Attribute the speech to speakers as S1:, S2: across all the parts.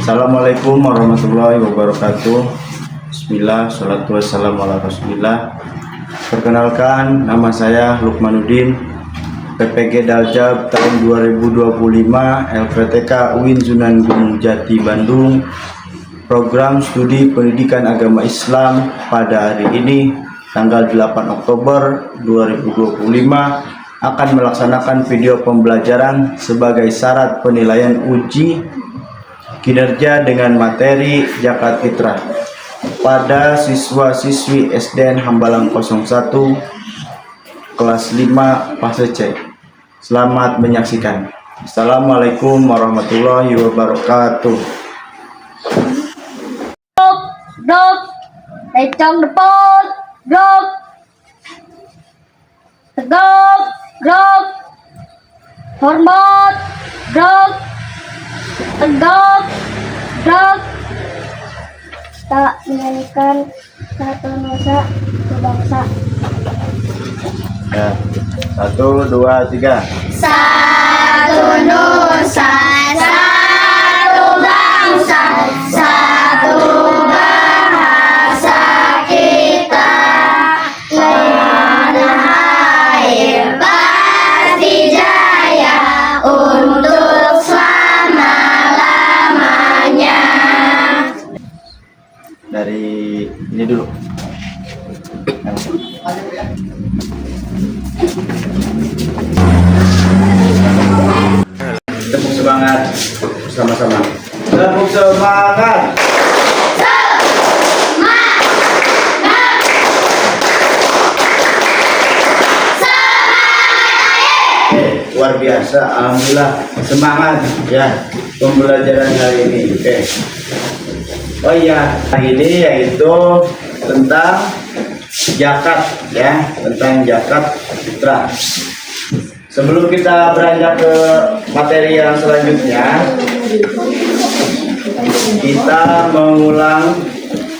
S1: Assalamualaikum warahmatullahi wabarakatuh. Bismillah, salatu wassalamu ala rasulillah. Perkenalkan, nama saya Lukmanuddin, PPG Daljab tahun 2025, LPTK UIN Sunan Gunung Jati Bandung. Program studi pendidikan agama Islam pada hari ini tanggal 8 Oktober 2025 akan melaksanakan video pembelajaran sebagai syarat penilaian uji kinerja dengan materi zakat fitrah pada siswa-siswi SDN Hambalang 01 kelas 5 fase C. Selamat menyaksikan. Assalamualaikum warahmatullahi wabarakatuh.
S2: Rok, tay trong depan, rok, tegak, rok, hormat, rok, tegak, rok, tak menyanyikan satu nusa bangsa.
S1: Ya, 1, 2, 3.
S2: Satu nusa, satu bangsa, satu bahasa kita. Tanah air pasti jaya untuk selama-lamanya.
S1: Dari ini dulu. Tepuk semangat bersama-sama. Tepuk semangat. Luar biasa, alhamdulillah, semangat ya pembelajaran hari ini. Oke. Oh iya, ini yaitu tentang zakat ya, tentang zakat fitrah. Sebelum kita beranjak ke materi yang selanjutnya, kita mengulang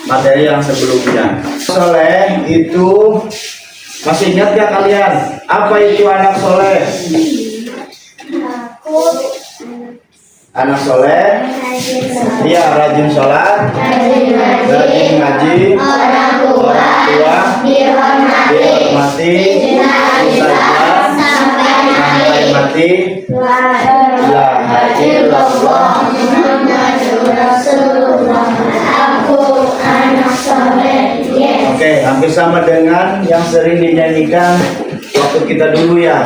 S1: materi yang sebelumnya. Soleh itu masih ingat ya kalian? Apa itu anak soleh? Anak soleh, dia rajin sholat, rajin ngaji, orang tua dihormati, ustazah sampai mati. La ilaha illallah Muhammadur Rasulullah. Aku anak soleh. Oke, hampir sama dengan yang sering dinyanyikan waktu kita dulu ya,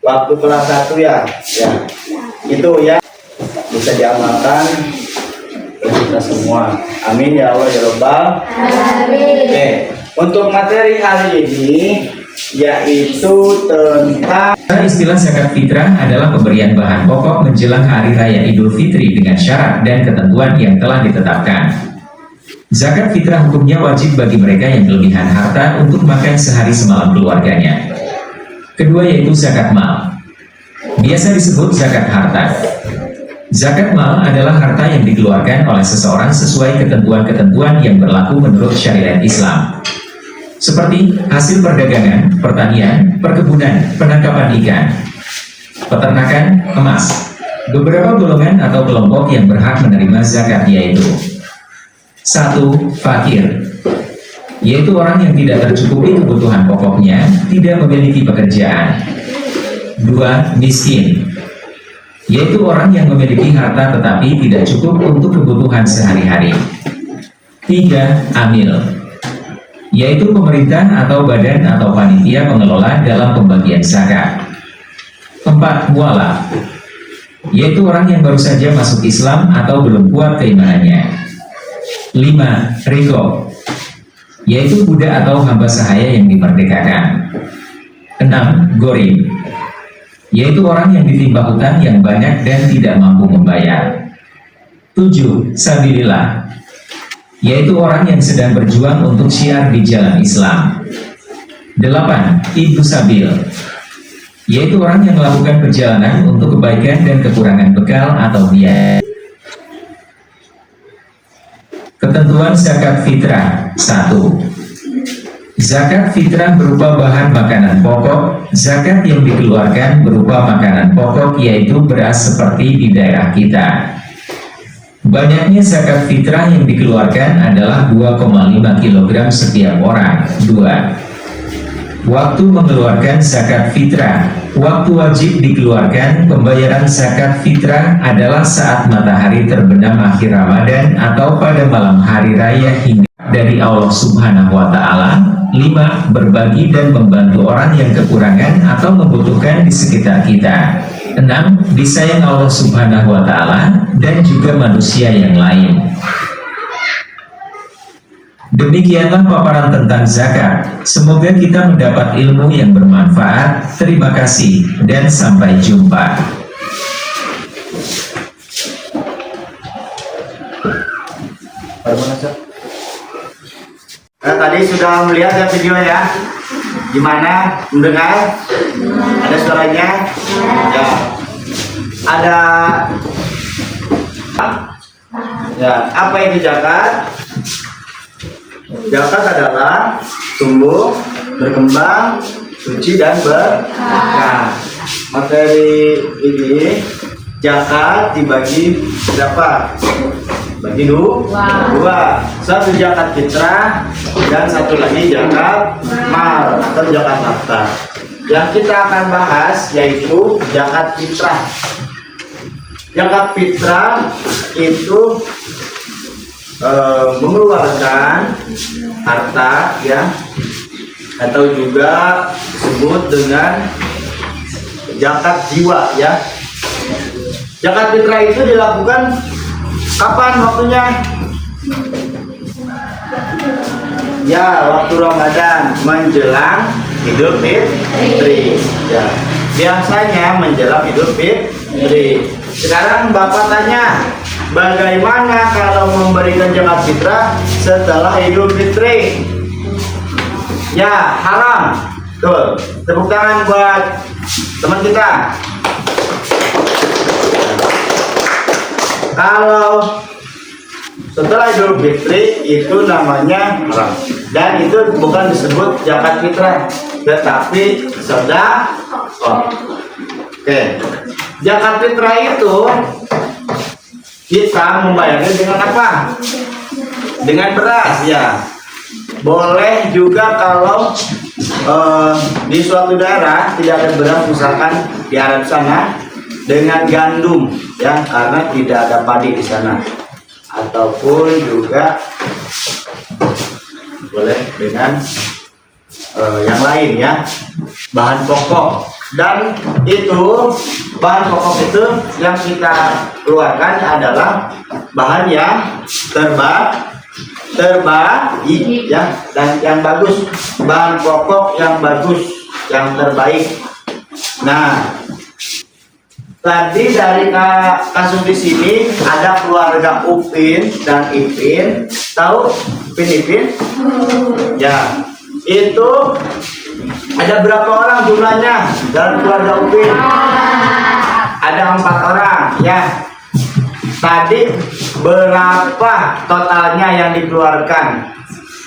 S1: waktu kelas 1 ya, itu ya bisa diamalkan oleh kita semua. Amin ya Allah ya Rabbal alamin. Oke, untuk materi hari ini yaitu tentang
S3: istilah zakat fitrah adalah pemberian bahan pokok menjelang hari raya Idul Fitri dengan syarat dan ketentuan yang telah ditetapkan. Zakat fitrah hukumnya wajib bagi mereka yang kelebihan harta untuk makan sehari semalam keluarganya. Kedua yaitu zakat mal. Biasa disebut zakat harta. Zakat mal adalah harta yang dikeluarkan oleh seseorang sesuai ketentuan-ketentuan yang berlaku menurut syariat Islam. Seperti hasil perdagangan, pertanian, perkebunan, penangkapan ikan, peternakan, emas. Beberapa golongan atau kelompok yang berhak menerima zakat yaitu 1. Fakir, yaitu orang yang tidak tercukupi kebutuhan pokoknya, tidak memiliki pekerjaan. 2. Miskin, yaitu orang yang memiliki harta tetapi tidak cukup untuk kebutuhan sehari-hari. 3. Amil, yaitu pemerintah atau badan atau panitia pengelola dalam pembagian zakat. 4. Mualaf, yaitu orang yang baru saja masuk Islam atau belum kuat keimanannya. 5. Riqab, yaitu budak atau hamba sahaya yang dimerdekakan. 6. Gharib, yaitu orang yang ditimpa hutang yang banyak dan tidak mampu membayar. 7. Sabilillah, yaitu orang yang sedang berjuang untuk syiar di jalan Islam. 8. Ibnu Sabil, yaitu orang yang melakukan perjalanan untuk kebaikan dan kekurangan bekal atau biaya. Ketentuan zakat fitrah. 1. Zakat fitrah berupa bahan makanan pokok. Zakat yang dikeluarkan berupa makanan pokok yaitu beras seperti di daerah kita. Banyaknya zakat fitrah yang dikeluarkan adalah 2,5 kg setiap orang. 2. Waktu mengeluarkan zakat fitrah. Waktu wajib dikeluarkan pembayaran zakat fitrah adalah saat matahari terbenam akhir Ramadan atau pada malam hari raya hingga dari Allah Subhanahu wa Ta'ala. 5. Berbagi dan membantu orang yang kekurangan atau membutuhkan di sekitar kita. 6. Disayang Allah Subhanahu wa Ta'ala dan juga manusia yang lain. Demikianlah paparan tentang zakat. Semoga kita mendapat ilmu yang bermanfaat. Terima kasih dan sampai jumpa.
S1: Nah, tadi sudah melihat ya video ya, gimana mendengar? Ada suaranya? Ya. Ada. Ya, apa itu zakat? Zakat adalah tumbuh, berkembang, suci dan berkah. Materi ini zakat dibagi berapa? Bagi dua. Satu zakat fitrah dan satu lagi zakat mal atau zakat harta. Yang kita akan bahas yaitu zakat fitrah. Zakat fitrah itu mengeluarkan harta ya, atau juga disebut dengan zakat jiwa ya. Zakat fitrah itu dilakukan kapan waktunya? Ya, waktu Ramadan menjelang Idul Fitri. Ya, biasanya menjelang Idul Fitri. Sekarang Bapak tanya, bagaimana kalau memberikan zakat fitrah setelah Idul Fitri? Ya, haram. Tuh, tepuk tangan buat teman kita. Kalau setelah Idul Fitri itu namanya haram, dan itu bukan disebut zakat fitrah, tetapi sedekah. Oke, zakat fitrah itu kita membayarnya dengan apa? Dengan beras ya. Boleh juga kalau di suatu daerah tidak ada beras, misalkan di Arab sana, dengan gandum ya, karena tidak ada padi di sana, ataupun juga boleh dengan yang lain ya, bahan pokok. Dan itu bahan pokok itu yang kita keluarkan adalah bahan yang terbaik ya, dan yang bagus, bahan pokok yang bagus, yang terbaik. Nah, tadi dari kasus di sini ada keluarga Upin dan Ipin. Tahu Upin Ipin? Ya, itu ada berapa orang jumlahnya dalam keluarga Upin? Ada 4 orang ya. Tadi berapa totalnya yang dikeluarkan?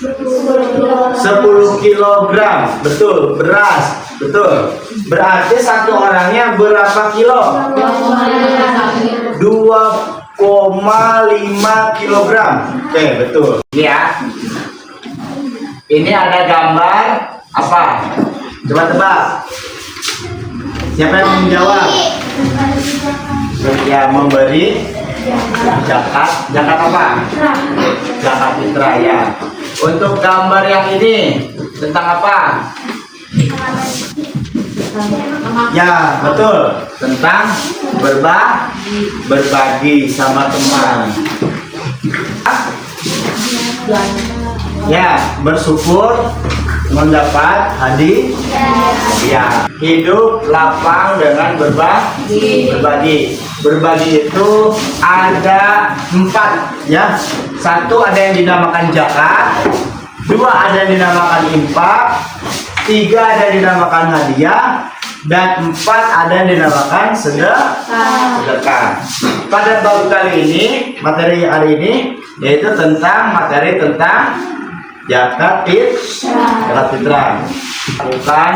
S1: 10 kilogram, betul, beras, betul. Berarti satu orangnya berapa kilo? 2,5 kilogram. Oke, betul. Ya. Ini ada gambar apa? Coba tebak. Siapa yang menjawab? Ya, memberi zakat. Zakat apa? Zakat fitrah ya. Untuk gambar yang ini tentang apa? Ya, betul. Tentang berbagi sama teman. Ya, bersyukur mendapat hadiah. Hidup lapang dengan berbagi. Berbagi itu ada 4 ya. 1 ada yang dinamakan zakat, 2 ada yang dinamakan infak, 3 ada yang dinamakan hadiah, dan 4 ada yang dinamakan sedekah. Pada bab kali ini, materi hari ini yaitu tentang zakat fitrah. Bukan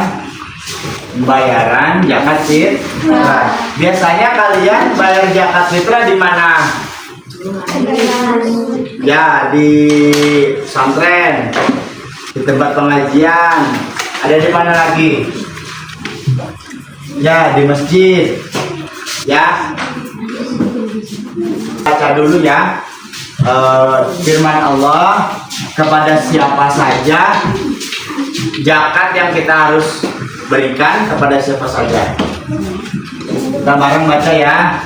S1: pembayaran zakat fitrah. Biasanya kalian bayar zakat fitrah di mana? Ya, di pesantren, di tempat pengajian. Ada di mana lagi? Ya, di masjid. Ya, baca dulu ya firman Allah, kepada siapa saja zakat yang kita harus berikan, kepada siapa saja. Kita bareng baca ya.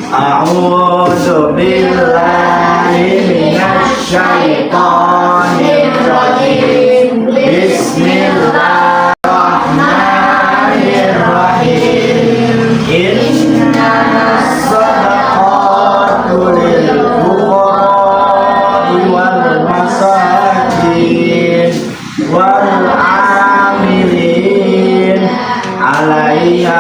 S1: A'udzu billahi minasy syaithanir rajim. Bismillahirrahmanirrahim. Innamas shadaqatu lil fuqara'i wal masakin wal 'amilin 'alaiha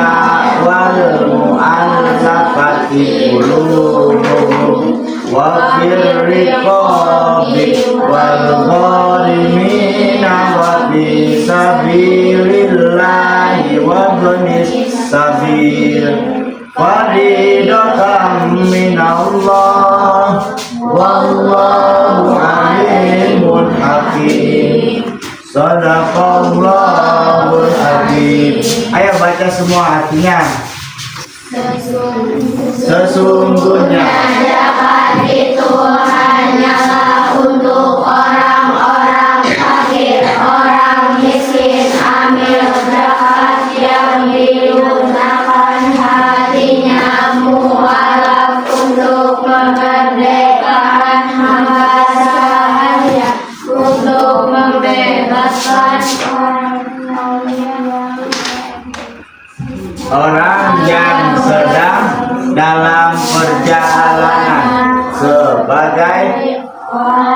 S1: wal mu'allafati qulubuhum wa fir riqabi wal gharimina wa fi sabilillahi wa ibnis sabil fariidatan minallah wallahu alimun hakim. Shadaqallahul azim. Ayo baca semua artinya. Sesungguhnya
S2: zakat itu hanyalah untuk orang-orang fakir, orang miskin. Ambil zakat yang digunakan hatinya mualaf untuk memerdekakan hamba sahaya, untuk membebaskan
S1: orang yang sedang dalam perjalanan sebagai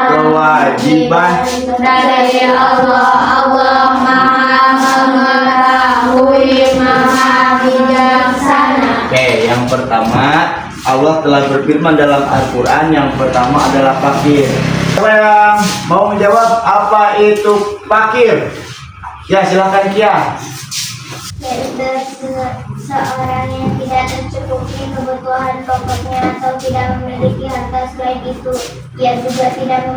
S1: kewajiban
S2: dari Allah. Allah Maha mengetahui, Maha bijaksana.
S1: Oke, yang pertama Allah telah berfirman dalam Al-Quran. Yang pertama adalah fakir. Siapa yang mau menjawab apa itu fakir? Ya, silakan Kia.
S2: Yaitu seorang yang tidak tercukupi kebutuhan pokoknya atau tidak memiliki harta. Selain itu, ia juga tidak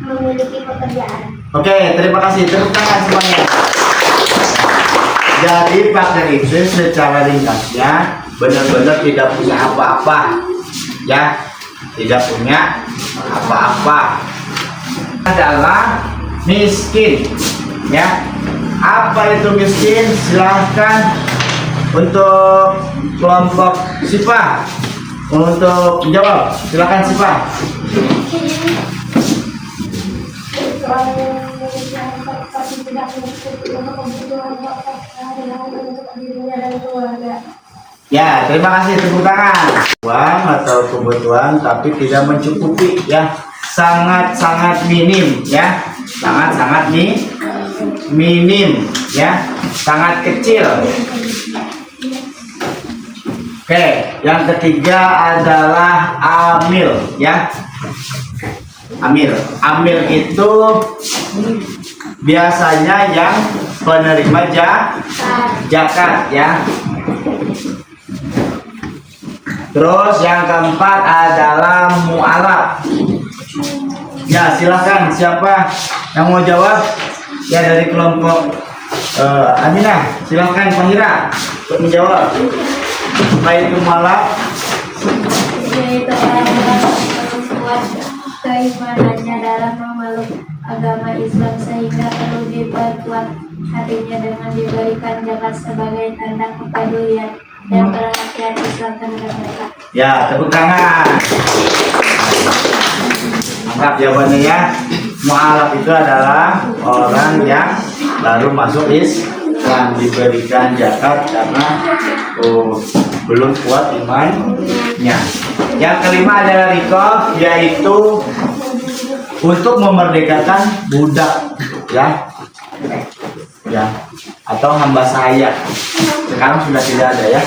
S2: memiliki pekerjaan.
S1: Oke, terima kasih. Tepuk tangan semuanya. Jadi fakir itu secara ringkasnya benar-benar tidak punya apa-apa, ya, tidak punya apa-apa. Adalah miskin, ya. Apa itu miskin? Silahkan untuk kelompok Sipa untuk jawab. Silahkan Sipa. Ya, terima kasih, tepuk tangan. Uang atau kebutuhan tapi tidak mencukupi, ya, sangat-sangat minim, ya, sangat-sangat minim, ya, sangat kecil. Oke, yang ketiga adalah amil, ya. Amil itu biasanya yang penerima zakat, ya. Terus yang keempat adalah mu'alaf. Ya, silahkan siapa yang mau jawab? Ya, dari kelompok Aminah, silahkan Fahira untuk menjawab. Apa itu mu'alaf?
S2: Yaitu orang-orang yang kuat keimanannya dalam memeluk agama Islam sehingga perlu diperkuat hatinya dengan diberikan zakat sebagai tanda kepedulian dan perhatian Islam terhadap mereka.
S1: Ya, tepuk tangan. Mantap jawabannya, ya. Mu'alaf itu adalah orang yang baru masuk Islam, diberikan zakat karena belum kuat imannya. Yang kelima adalah riqab, yaitu untuk memerdekakan budak, ya, atau hamba sahaya. Sekarang sudah tidak ada, ya.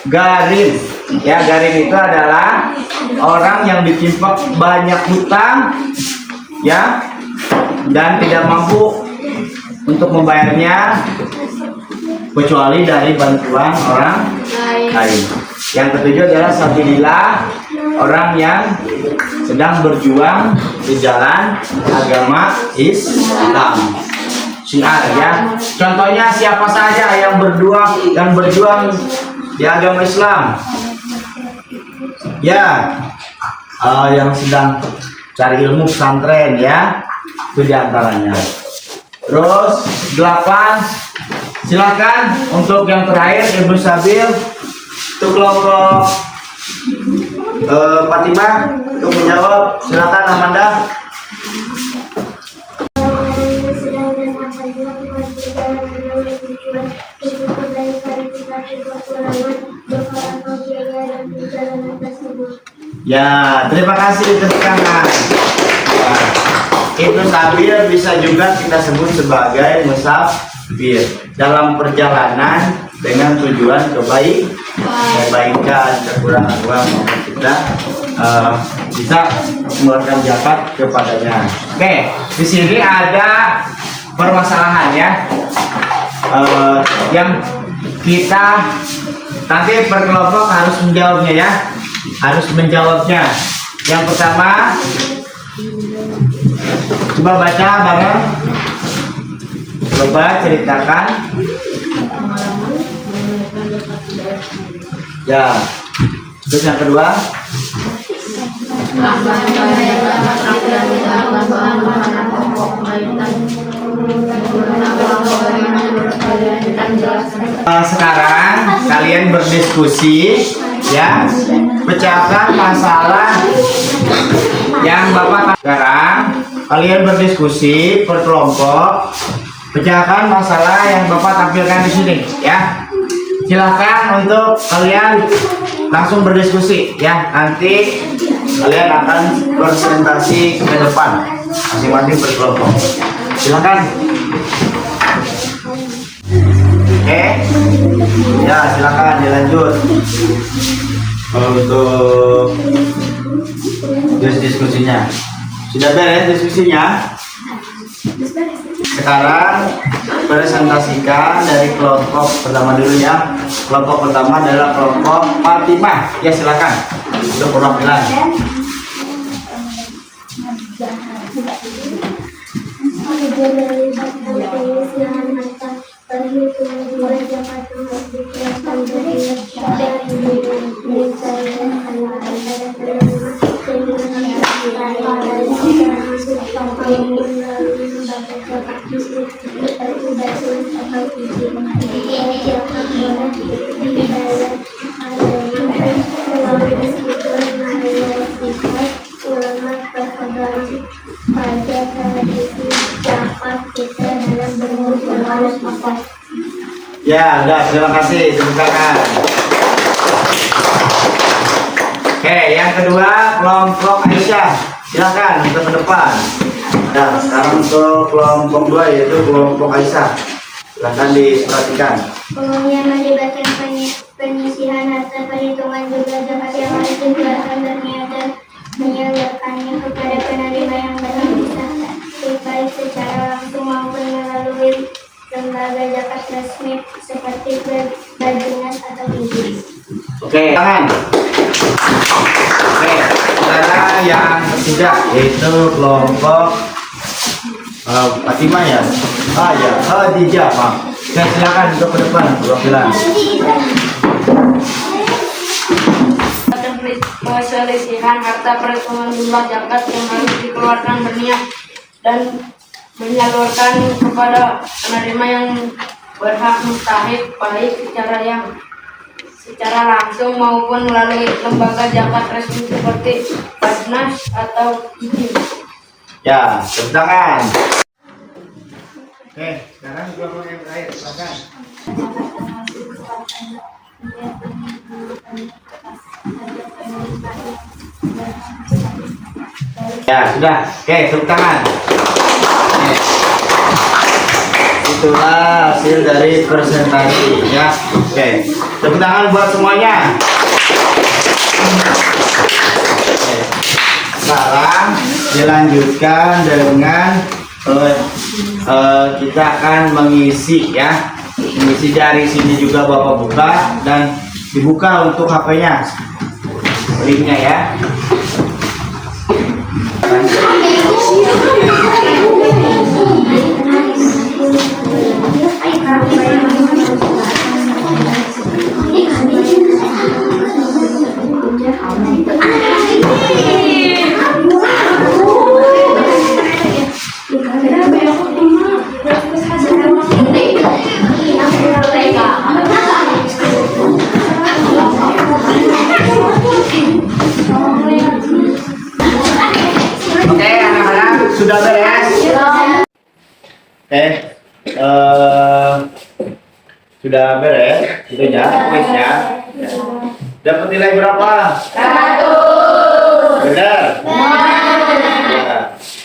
S1: Garim, ya, garim itu adalah orang yang ditimpa banyak hutang, ya, dan tidak mampu untuk membayarnya kecuali dari bantuan orang lain. Yang ketujuh adalah sabilillah, orang yang sedang berjuang di jalan agama Islam. Syiar ya. Contohnya siapa saja yang berjuang di agama Islam? Ya, yang sedang cari ilmu pesantren ya, itu diantaranya. Terus 8, silakan untuk yang terakhir Ibu Sabil untuk kelompok Fatimah untuk menjawab. Silakan Amanda. Ya, terima kasih tepuk tangan. Ibnu Sabil bisa juga kita sebut sebagai musafir dalam perjalanan dengan tujuan kebaikan, kekurangan uang kita bisa mengeluarkan zakat kepadanya. Oke, di sini ada permasalahan ya, yang kita nanti per kelompok harus menjawabnya ya, Yang pertama, coba baca bareng, coba ceritakan. Ya, terus yang kedua. Sekarang kalian berdiskusi ya, pecahkan masalah yang Bapak. Sekarang kalian berdiskusi per kelompok, pecahkan masalah yang Bapak tampilkan di sini ya. Silahkan untuk kalian langsung berdiskusi ya, nanti kalian akan presentasi ke depan masing-masing berkelompok. Silahkan. Oke, ya silakan dilanjut untuk diskusinya. Sudah beres diskusinya? Sekarang presentasikan dari kelompok pertama dulu ya. Kelompok pertama adalah kelompok Fatimah. Ya silakan untuk perwakilan. Ya, udah, terima kasih. Tepuk tangan. Oke, yang kedua kelompok Aisyah. Silakan untuk ke depan. Nah, sekarang untuk kelompok 2 yaitu kelompok Aisyah. Silakan diperhatikan.
S2: Umumnya melibatkan penyisihan harta, perhitungan juga zakat yang harus dikeluarkan dan niatan menyalurkannya kepada penerima yang berhak disahkan, baik secara langsung maupun melalui lembaga zakat resmi seperti Bajinas atau Biji.
S1: Oke, tangan. Oke, sekarang yang ketiga yaitu kelompok Fatimah ya. Ya, Khadijah, Pak. Saya silakan untuk ke depan perwakilan.
S4: Perselisihan harta, perhitungan jumlah zakat yang harus dikeluarkan, berniat dan menyalurkan kepada penerima yang berhak mustahik, baik secara langsung maupun melalui lembaga zakat resmi seperti Bajinas atau Biji.
S1: Ya, tepuk tangan. Oke, sekarang kelompok yang terakhir, silakan. Ya, sudah. Oke, tepuk tangan. Oke. Itulah hasil dari presentasi ya. Oke, tepuk tangan buat semuanya. Oke. Sekarang dilanjutkan dengan kita akan mengisi ya, mengisi dari sini juga Bapak buka dan dibuka untuk HP-nya, linknya ya. Oke, anak-anak sudah beres? Oke, sudah beres, itu ya, kuisnya. Dapat nilai berapa? 100. Benar? Ya.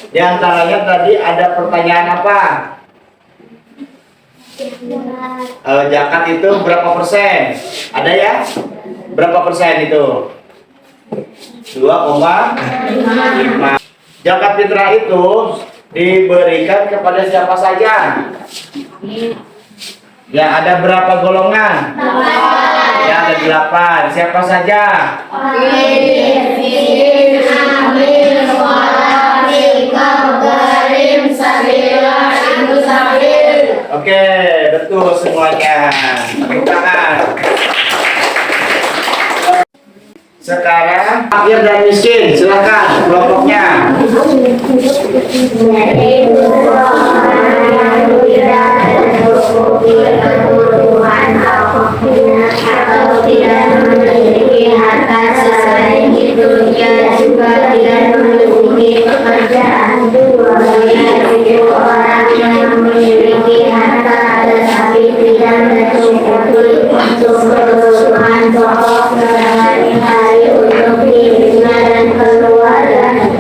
S1: Di antaranya tadi ada pertanyaan apa? Zakat itu berapa persen? Ada ya? Berapa persen itu? 2,5. Zakat fitrah itu diberikan kepada siapa saja? Ya, ada berapa golongan? 8. Ya, ada 8. Siapa saja? Oke, betul semuanya. Tepuk tangan. Sekarang fakir dan miskin, silakan kelompoknya.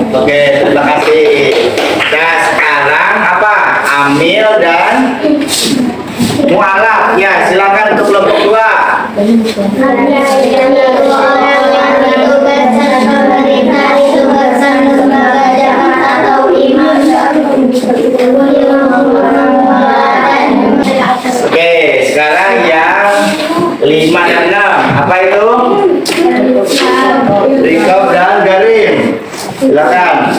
S1: Oke, terima kasih. Nah, sekarang apa? Amil dan mualaf. Ya, silakan untuk kelompok 2. Oke, sekarang yang 5 dan 6. Apa itu? Rikob dan garim. Silakan.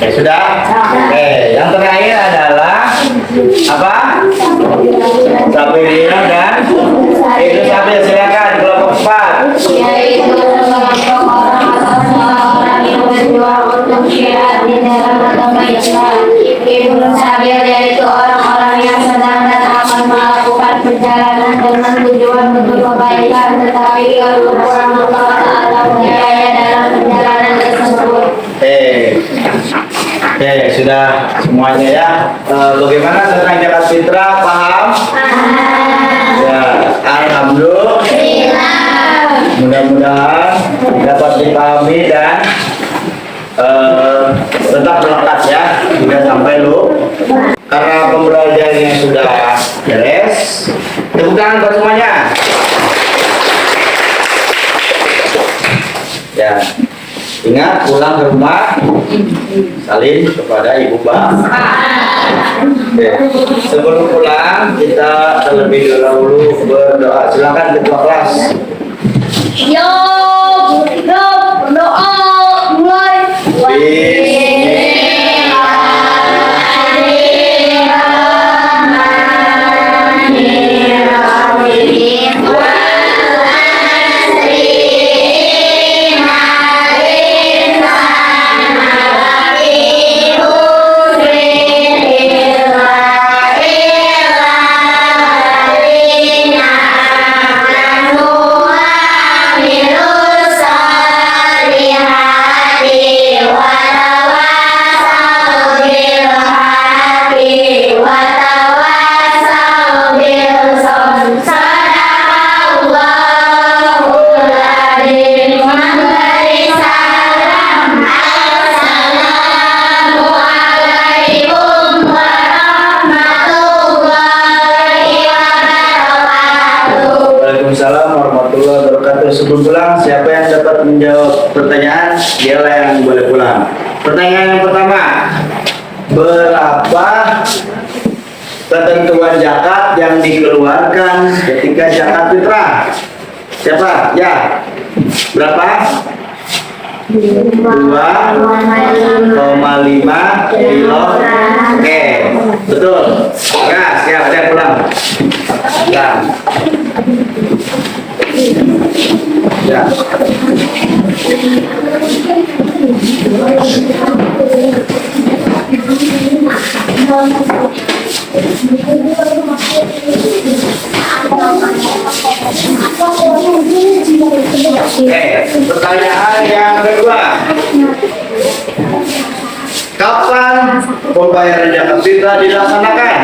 S1: Oke, sudah? Oke, yang terakhir adalah apa? Sabirina dan itu sabir, silakan kelompok 4.
S2: Yaitu sekelompok orang yang berjuang untuk syiar di dalam agama Islam. Ibnu Sabir yaitu orang-orang yang sedang dan akan melakukan perjalanan dengan tujuan untuk kebaikan, tetapi kalau kurang Allah Ta'ala menjaya dalam perjalanan tersebut.
S1: Oke, sudah semuanya ya. Bagaimana tentang zakat fitrah? Paham? Ya, alhamdulillah. Mudah-mudahan dapat dipahami dan tetap melekat ya, tidak sampai lupa. Karena pembelajarannya sudah beres, tepuk tangan buat semuanya. Ya, ingat pulang ke rumah salim kepada ibu bapak. Oke. Sebelum pulang kita terlebih dahulu berdoa. Silakan ketua kelas.
S2: Yo, berdoa mulai.
S1: sebelum pulang, siapa yang dapat menjawab pertanyaan, dialah yang boleh pulang. Pertanyaan yang pertama, berapa ketentuan zakat yang dikeluarkan ketika zakat fitrah? Siapa? Ya. Berapa? 2,5 kilo. Oke, betul. Ya, siap, ada pulang. Ya. Ya. Oke, pertanyaan yang kedua. Kapan pembayaran zakat fitrah dilaksanakan?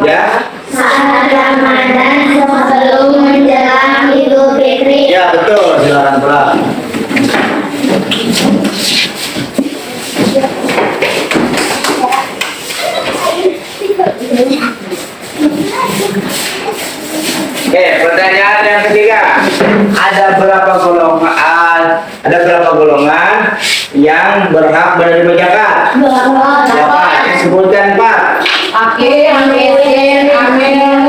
S1: Ya.
S2: Saat Ramadan sebelum menjelang Idul Fitri.
S1: Ya, betul. Silakan pulang. Oke, pertanyaan yang ketiga. Ada berapa golongan yang berhak menerima zakat?
S2: Berapa?
S1: Siapa? Sebutkan 4.
S4: Fakir, miskin, amin,